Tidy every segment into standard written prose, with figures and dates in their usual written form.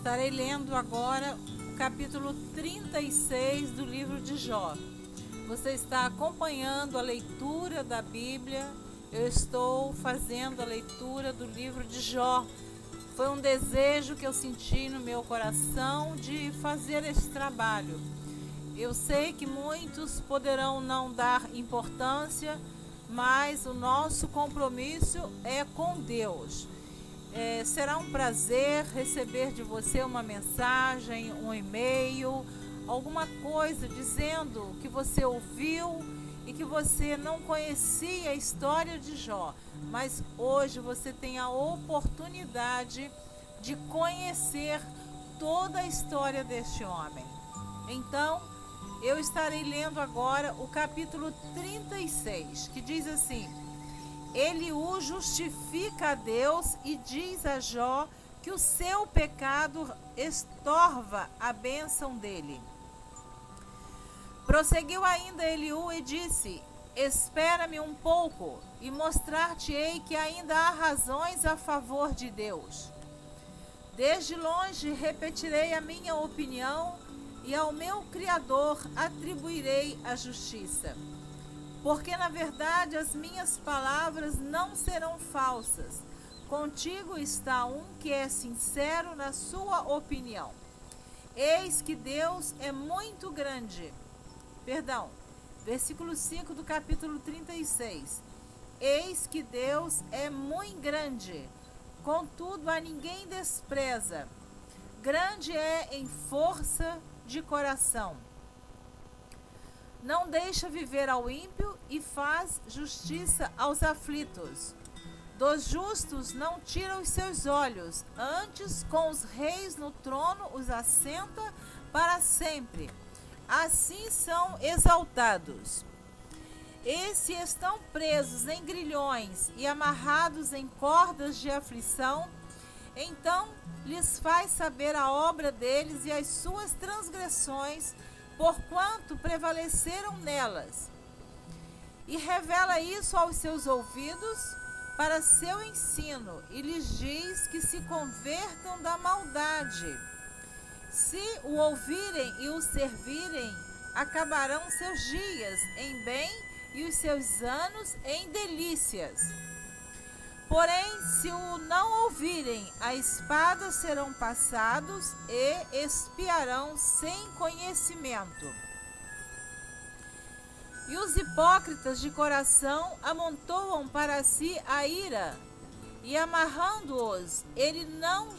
Estarei lendo agora o capítulo 36 do livro de Jó. Você está acompanhando a leitura da Bíblia. Eu estou fazendo a leitura do livro de Jó. Foi um desejo que eu senti no meu coração de fazer esse trabalho. Eu sei que muitos poderão não dar importância, mas o nosso compromisso é com Deus. Será um prazer receber de você uma mensagem, um e-mail, alguma coisa dizendo que você ouviu e que você não conhecia a história de Jó, mas hoje você tem a oportunidade de conhecer toda a história deste homem. Então, eu estarei lendo agora o capítulo 36, que diz assim: Eliú justifica a Deus e diz a Jó que o seu pecado estorva a bênção dele. Prosseguiu ainda Eliú e disse: Espera-me um pouco e mostrar-te-ei que ainda há razões a favor de Deus. Desde longe repetirei a minha opinião e ao meu Criador atribuirei a justiça. Porque na verdade as minhas palavras não serão falsas. Contigo está um que é sincero na sua opinião. Eis que Deus é muito grande. Versículo 5 do capítulo 36. Eis que Deus é muito grande, contudo a ninguém despreza. Grande é em força de coração. Não deixa viver ao ímpio e faz justiça aos aflitos. Dos justos não tira os seus olhos, antes com os reis no trono os assenta para sempre. Assim são exaltados. E se estão presos em grilhões e amarrados em cordas de aflição, então lhes faz saber a obra deles e as suas transgressões, porquanto prevaleceram nelas. E revela isso aos seus ouvidos para seu ensino, e lhes diz que se convertam da maldade. Se o ouvirem e o servirem, acabarão seus dias em bem e os seus anos em delícias. Porém, se o não ouvirem, a espada serão passados e espiarão sem conhecimento. E os hipócritas de coração amontoam para si a ira, e amarrando-os, eles não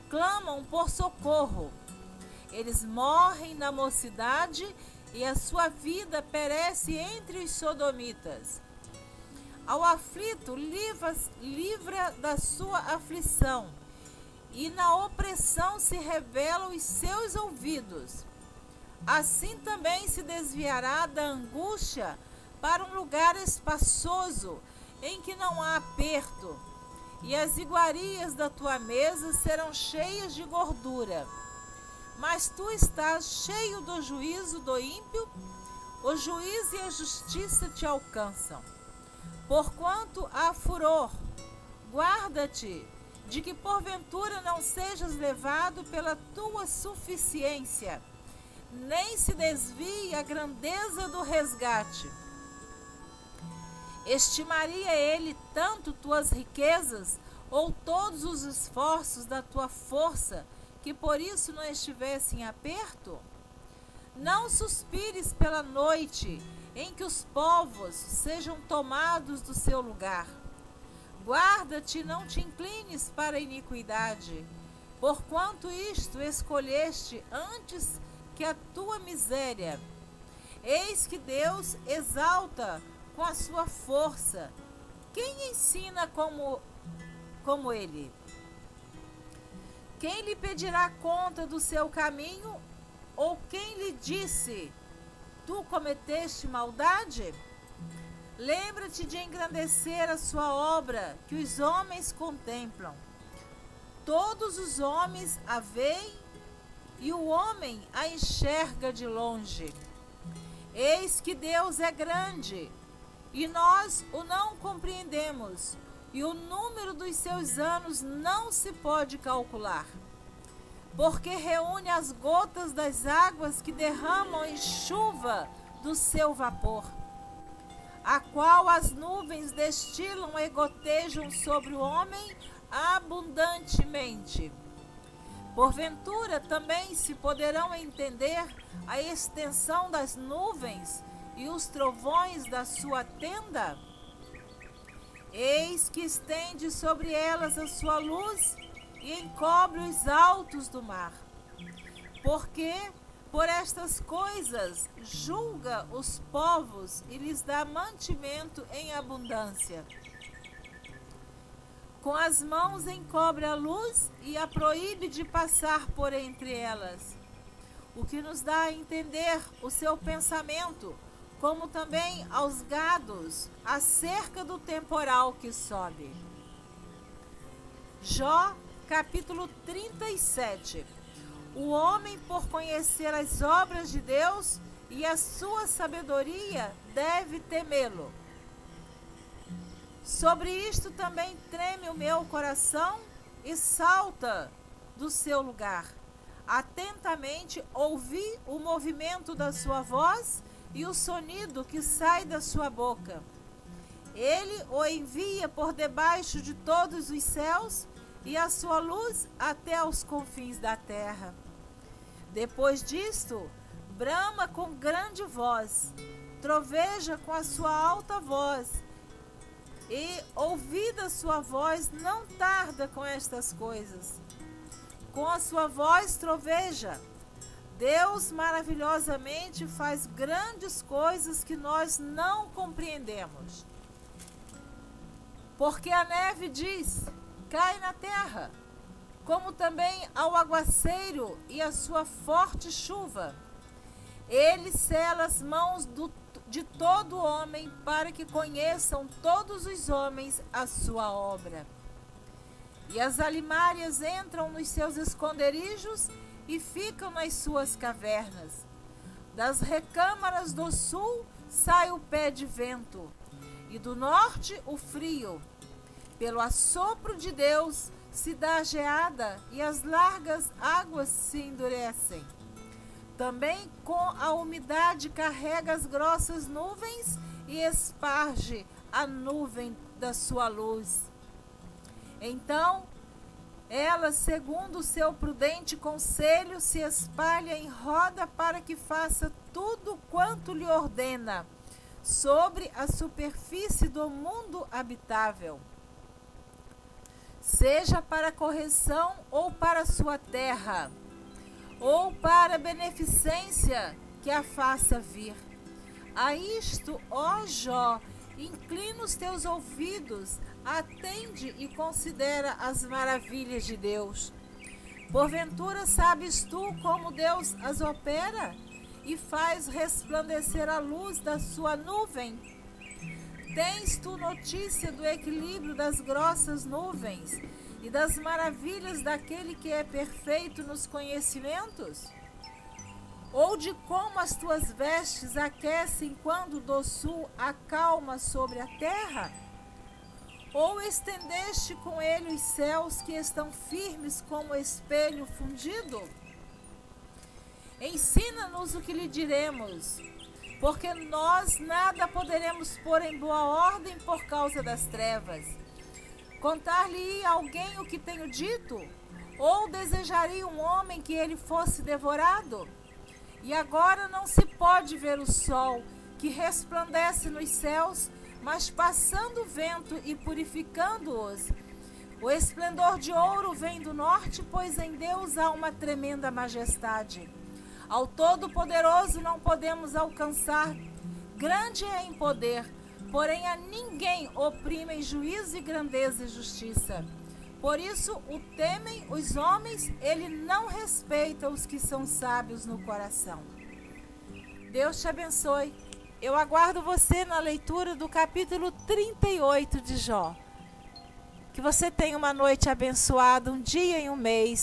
clamam por socorro. Eles morrem na mocidade, e a sua vida perece entre os sodomitas. Ao aflito livra da sua aflição, e na opressão se revelam os seus ouvidos. Assim também se desviará da angústia para um lugar espaçoso, em que não há aperto, e as iguarias da tua mesa serão cheias de gordura. Mas tu estás cheio do juízo do ímpio, o juízo e a justiça te alcançam. Porquanto há furor, guarda-te de que porventura não sejas levado pela tua suficiência, nem se desvie a grandeza do resgate. Estimaria ele tanto tuas riquezas, ou todos os esforços da tua força, que por isso não estivesse em aperto? Não suspires pela noite, em que os povos sejam tomados do seu lugar. Guarda-te e não te inclines para a iniquidade, porquanto isto escolheste antes que a tua miséria. Eis que Deus exalta com a sua força. Quem ensina como ele? Quem lhe pedirá conta do seu caminho? Ou quem lhe disse: tu cometeste maldade? Lembra-te de engrandecer a sua obra, que os homens contemplam. Todos os homens a veem, e o homem a enxerga de longe. Eis que Deus é grande, e nós o não compreendemos. e o número dos seus anos não se pode calcular, porque reúne as gotas das águas que derramam em chuva do seu vapor, a qual as nuvens destilam e gotejam sobre o homem abundantemente. Porventura também se poderão entender a extensão das nuvens e os trovões da sua tenda? Eis que estende sobre elas a sua luz e encobre os altos do mar. Porque por estas coisas julga os povos e lhes dá mantimento em abundância. Com as mãos encobre a luz e a proíbe de passar por entre elas, o que nos dá a entender o seu pensamento, como também aos gados, acerca do temporal que sobe. Jó, capítulo 37. O homem, por conhecer as obras de Deus e a sua sabedoria, deve temê-lo. Sobre isto também treme o meu coração e salta do seu lugar. Atentamente ouvi o movimento da sua voz e o sonido que sai da sua boca. Ele o envia por debaixo de todos os céus e a sua luz até aos confins da terra. Depois disto, brama com grande voz, troveja com a sua alta voz, e, ouvida sua voz, não tarda com estas coisas. Com a sua voz troveja. Deus maravilhosamente faz grandes coisas que nós não compreendemos. Porque a neve diz, cai na terra, como também ao aguaceiro e a sua forte chuva. Ele sela as mãos de todo homem, para que conheçam todos os homens a sua obra. E as alimárias entram nos seus esconderijos e ficam nas suas cavernas. Das recâmaras do sul sai o pé de vento, e do norte o frio. Pelo assopro de Deus se dá a geada, e as largas águas se endurecem. Também com a umidade carrega as grossas nuvens e esparge a nuvem da sua luz. Então, ela, segundo o seu prudente conselho, se espalha em roda para que faça tudo quanto lhe ordena sobre a superfície do mundo habitável, seja para correção ou para sua terra, ou para beneficência que a faça vir. A isto, ó Jó, inclina os teus ouvidos, atende e considera as maravilhas de Deus. Porventura sabes tu como Deus as opera e faz resplandecer a luz da sua nuvem? Tens tu notícia do equilíbrio das grossas nuvens e das maravilhas daquele que é perfeito nos conhecimentos? Ou de como as tuas vestes aquecem quando do sul acalma sobre a terra? Ou estendeste com ele os céus que estão firmes como espelho fundido? Ensina-nos o que lhe diremos, porque nós nada poderemos pôr em boa ordem por causa das trevas. Contar-lhe alguém o que tenho dito? Ou desejaria um homem que ele fosse devorado? E agora não se pode ver o sol, que resplandece nos céus, mas passando o vento e purificando-os. O esplendor de ouro vem do norte, pois em Deus há uma tremenda majestade. Ao Todo-Poderoso não podemos alcançar, grande é em poder, porém a ninguém oprimem juízo e grandeza e justiça. Por isso o temem os homens, ele não respeita os que são sábios no coração. Deus te abençoe. Eu aguardo você na leitura do capítulo 38 de Jó. Que você tenha uma noite abençoada, um dia e um mês.